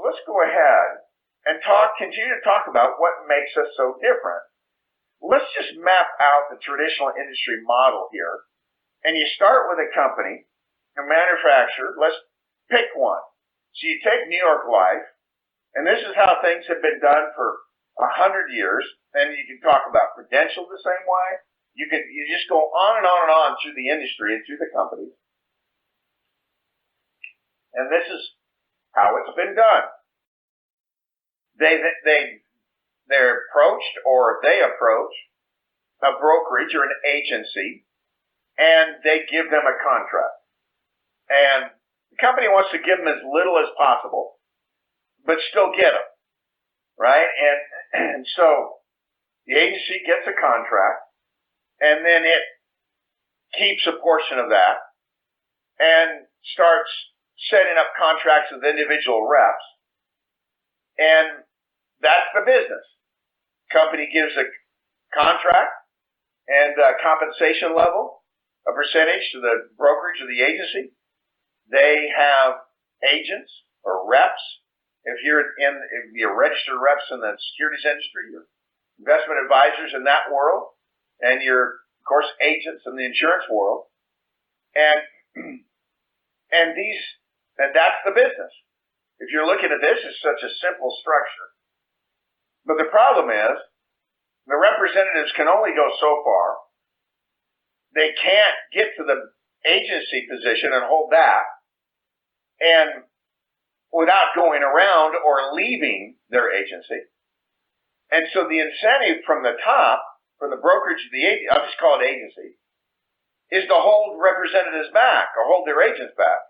let's go ahead and continue to talk about what makes us so different. Let's just map out the traditional industry model here. And you start with a company, a manufacturer. Let's pick one. So you take New York Life, and this is how things have been done for 100 years. And you can talk about Prudential the same way. You just go on and on and on through the industry and through the companies. And this is how it's been done. They approach a brokerage or an agency, and they give them a contract. And the company wants to give them as little as possible, but still get them, right? And so the agency gets a contract, and then it keeps a portion of that and starts setting up contracts with individual reps. And that's the business. Company gives a contract and a compensation level, a percentage to the brokerage or the agency. They have agents or reps. If you're registered reps in the securities industry, you're investment advisors in that world, and you're, of course, agents in the insurance world. And that's the business. If you're looking at this, it's such a simple structure. But the problem is, the representatives can only go so far. They can't get to the agency position and hold that, and without going around or leaving their agency. And so the incentive from the top, from the brokerage to the agency, I'll just call it agency, is to hold representatives back or hold their agents back.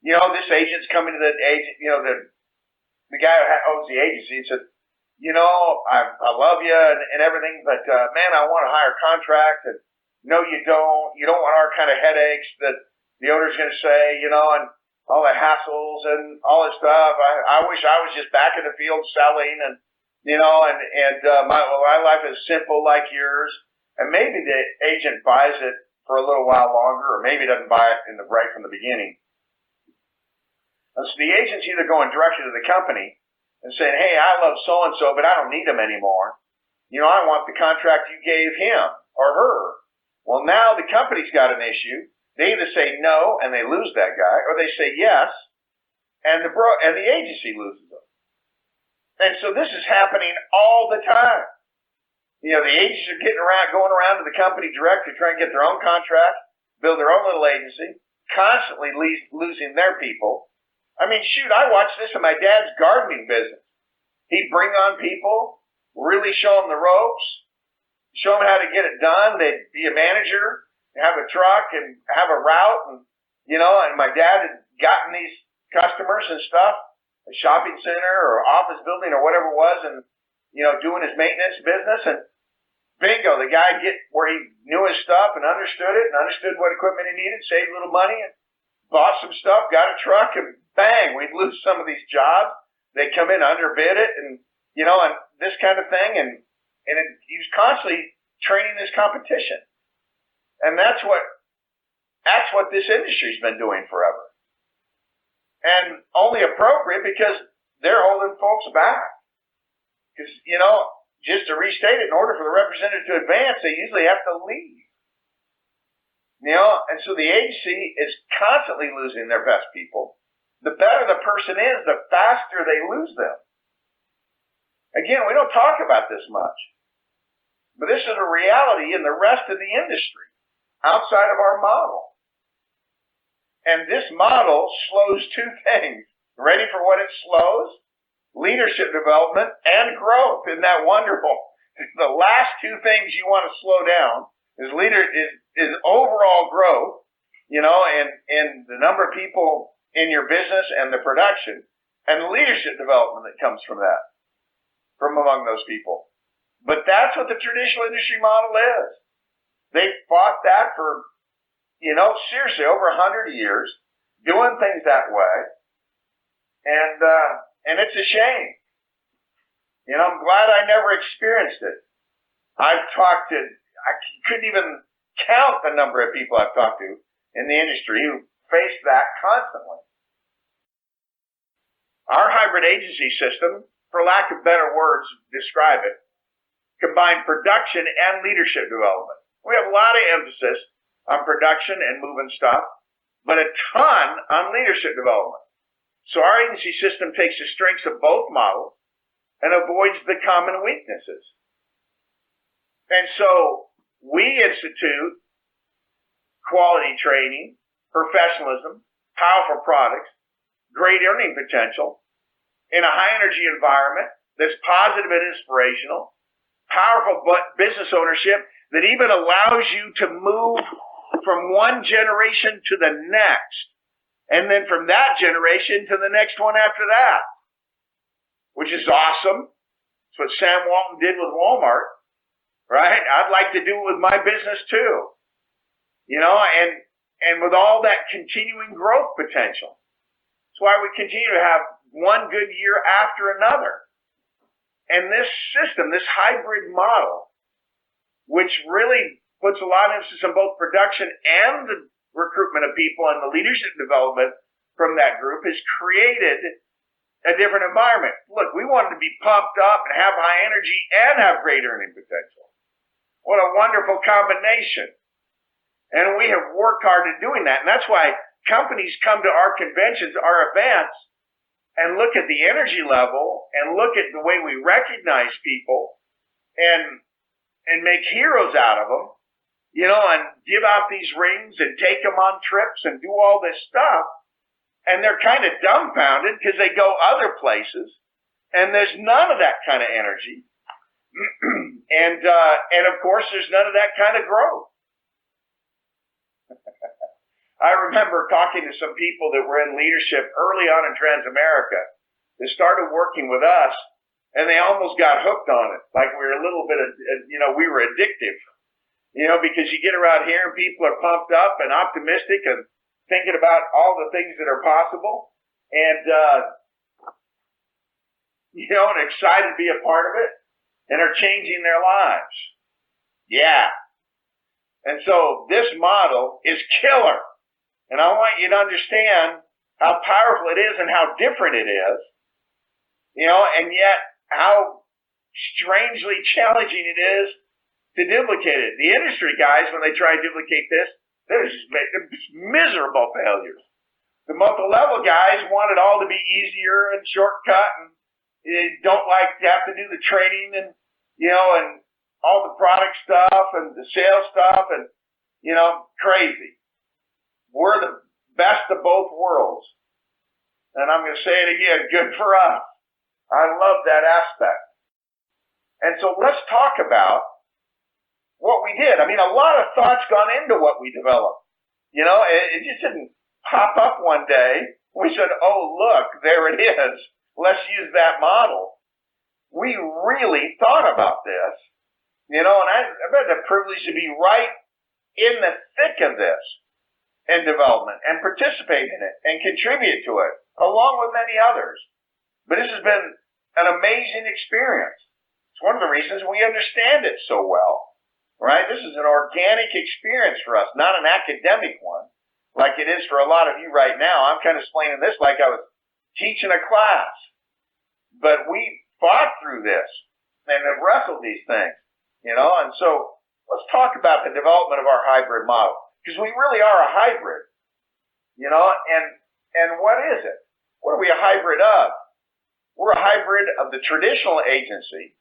You know, this agent's coming to the agent, the guy who owns the agency and said, I love you and everything, but man, I want a higher contract. And no, you don't. You don't want our kind of headaches that the owner's going to say, and all the hassles and all this stuff. I wish I was just back in the field selling, and my life is simple like yours. And maybe the agent buys it for a little while longer, or maybe doesn't buy it right from the beginning. And so the agent's either going directly to the company and saying, hey, I love so-and-so, but I don't need them anymore. I want the contract you gave him or her. Well, now the company's got an issue. They either say no and they lose that guy, or they say yes and the agency loses them. And so this is happening all the time. The agents are going around to the company direct to try and get their own contract, build their own little agency, constantly losing their people. I mean, shoot, I watched this in my dad's gardening business. He'd bring on people, really show them the ropes, show them how to get it done. They'd be a manager, have a truck, and have a route. And my dad had gotten these customers and stuff, a shopping center or office building or whatever it was, and, doing his maintenance business. And bingo, the guy get where he knew his stuff and understood it and understood what equipment he needed, saved a little money, and bought some stuff, got a truck, and bang, we'd lose some of these jobs. They'd come in, underbid it, and this kind of thing. And he was constantly training this competition. And that's what this industry's been doing forever. And only appropriate because they're holding folks back. Because, just to restate it, in order for the representative to advance, they usually have to leave. And so the agency is constantly losing their best people. The better the person is, the faster they lose them. Again, we don't talk about this much. But this is a reality in the rest of the industry, outside of our model. And this model slows two things. Ready for what it slows? Leadership development and growth. Isn't that wonderful? The last two things you want to slow down is overall growth, and the number of people in your business and the production, and the leadership development that comes from that, from among those people. But that's what the traditional industry model is. They fought that for, seriously, over 100 years, doing things that way, and it's a shame. I'm glad I never experienced it. I couldn't even count the number of people I've talked to in the industry who face that constantly. Our high hybrid agency system, for lack of better words to describe it, combine production and leadership development. We have a lot of emphasis on production and moving stuff, but a ton on leadership development. So our agency system takes the strengths of both models and avoids the common weaknesses. And so we institute quality training, professionalism, powerful products, great earning potential in a high energy environment that's positive and inspirational, powerful business ownership that even allows you to move from one generation to the next, and then from that generation to the next one after that, which is awesome. That's what Sam Walton did with Walmart, right? I'd like to do it with my business too, and with all that continuing growth potential. That's why we continue to have one good year after another. And this system, this hybrid model, which really puts a lot of emphasis on both production and the recruitment of people and the leadership development from that group, has created a different environment. Look, we wanted to be pumped up and have high energy and have great earning potential. What a wonderful combination. And we have worked hard at doing that. And that's why companies come to our conventions, our events, and look at the energy level and look at the way we recognize people and make heroes out of them, and give out these rings and take them on trips and do all this stuff. And they're kind of dumbfounded because they go other places and there's none of that kind of energy. and of course, there's none of that kind of growth. I remember talking to some people that were in leadership early on in Transamerica that started working with us, and they almost got hooked on it. Like we were a little bit of, we were addictive, because you get around here and people are pumped up and optimistic and thinking about all the things that are possible and, and excited to be a part of it and are changing their lives. Yeah. And so this model is killer. And I want you to understand how powerful it is and how different it is, and yet how strangely challenging it is to duplicate it. The industry guys, when they try to duplicate this, they're just miserable failures. The multi-level guys want it all to be easier and shortcut, and they don't like to have to do the training and, and all the product stuff and the sales stuff and, crazy. We're the best of both worlds. And I'm going to say it again, good for us. I love that aspect. And so let's talk about what we did. I mean, a lot of thought's gone into what we developed. It just didn't pop up one day. We said, oh, look, there it is. Let's use that model. We really thought about this, and I've had the privilege to be right in the thick of this and development and participate in it and contribute to it along with many others. But this has been an amazing experience. It's one of the reasons we understand it so well, right? This is an organic experience for us, not an academic one like it is for a lot of you right now. I'm kind of explaining this like I was teaching a class. But we fought through this and have wrestled these things, and so let's talk about the development of our hybrid model. Because we really are a hybrid, and what is it? What are we a hybrid of? We're a hybrid of the traditional agency,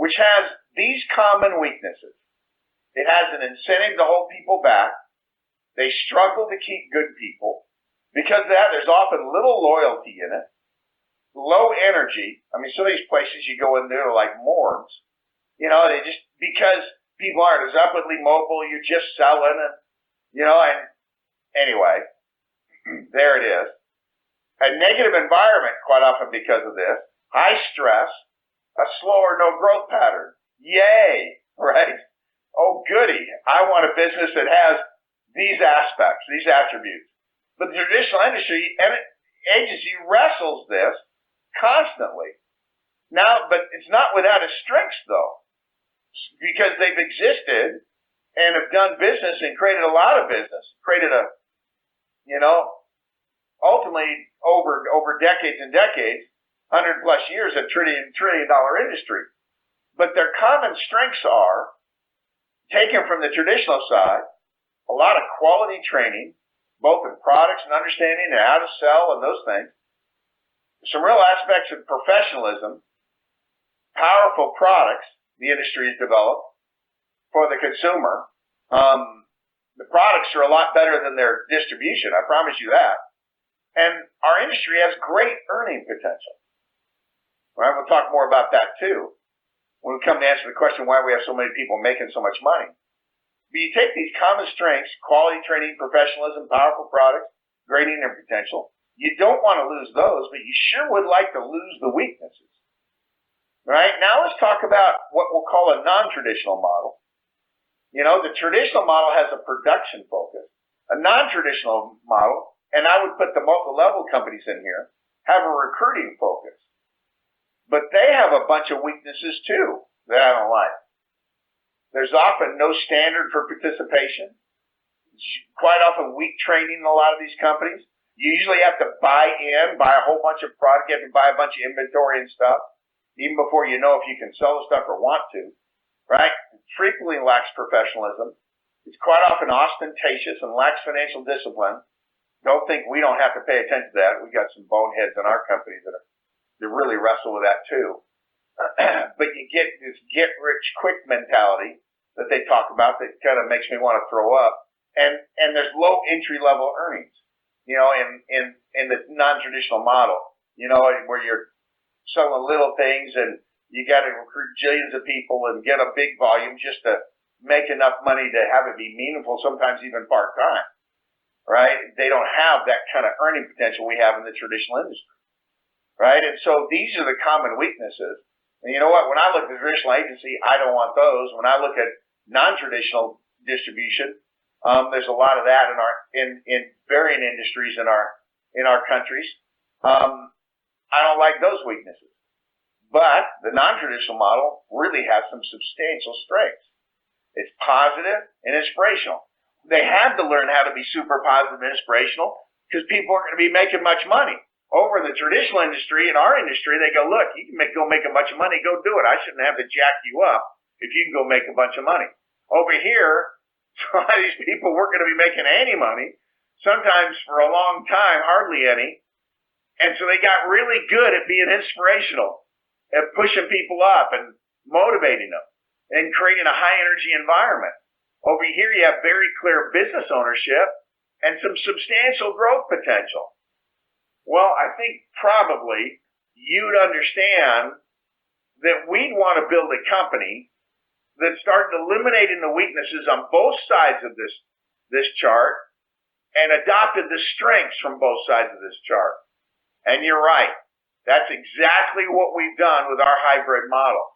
which has these common weaknesses. It has an incentive to hold people back. They struggle to keep good people. Because of that, there's often little loyalty in it. Low energy. I mean, some of these places you go in there are like morgues. They just, because people aren't as upwardly mobile, you're just selling and anyway, there it is. A negative environment quite often because of this. High stress, a slow or no growth pattern. Yay, right? Oh, goody. I want a business that has these aspects, these attributes. But the traditional industry agency wrestles this constantly. Now, but it's not without its strengths, though, because they've existed and have done business and created a lot of business, created a ultimately over decades and decades, 100 plus years, a trillion dollar industry. But their common strengths are, taken from the traditional side, a lot of quality training, both in products and understanding and how to sell and those things. Some real aspects of professionalism, powerful products the industry has developed for the consumer. The products are a lot better than their distribution, I promise you that. And our industry has great earning potential. Right? We'll talk more about that too when we come to answer the question why we have so many people making so much money. But you take these common strengths, quality training, professionalism, powerful products, great earning potential. You don't want to lose those, but you sure would like to lose the weaknesses. Right? Now let's talk about what we'll call a non-traditional model. You know, the traditional model has a production focus. A non-traditional model, and I would put the multi-level companies in here, have a recruiting focus. But they have a bunch of weaknesses too that I don't like. There's often no standard for participation. Quite often weak training in a lot of these companies. You usually have to buy a whole bunch of product. You have to buy a bunch of inventory and stuff, even before you know if you can sell the stuff or want to, right? It frequently lacks professionalism. It's quite often ostentatious and lacks financial discipline. Don't think we don't have to pay attention to that. We've got some boneheads in our company that really wrestle with that too. But you get this get-rich-quick mentality that they talk about that kind of makes me want to throw up. And there's low entry-level earnings, you know, in the non-traditional model, you know, where you're selling little things and you got to recruit jillions of people and get a big volume just to make enough money to have it be meaningful, sometimes even part-time, right? They don't have that kind of earning potential we have in the traditional industry, right? And so these are the common weaknesses. And you know what? When I look at the traditional agency, I don't want those. When I look at non-traditional distribution, there's a lot of that in varying industries in our countries. I don't like those weaknesses. But the non-traditional model really has some substantial strengths. It's positive and inspirational. They had to learn how to be super positive and inspirational because people aren't going to be making much money. Over in the traditional industry, in our industry, they go, look, you can go make a bunch of money, go do it. I shouldn't have to jack you up if you can go make a bunch of money. Over here, a lot of these people weren't going to be making any money, sometimes for a long time, hardly any. And so they got really good at being inspirational, at pushing people up and motivating them and creating a high energy environment. Over here, you have very clear business ownership and some substantial growth potential. Well, I think probably you'd understand that we'd want to build a company that started eliminating the weaknesses on both sides of this chart and adopted the strengths from both sides of this chart. And you're right. That's exactly what we've done with our hybrid model.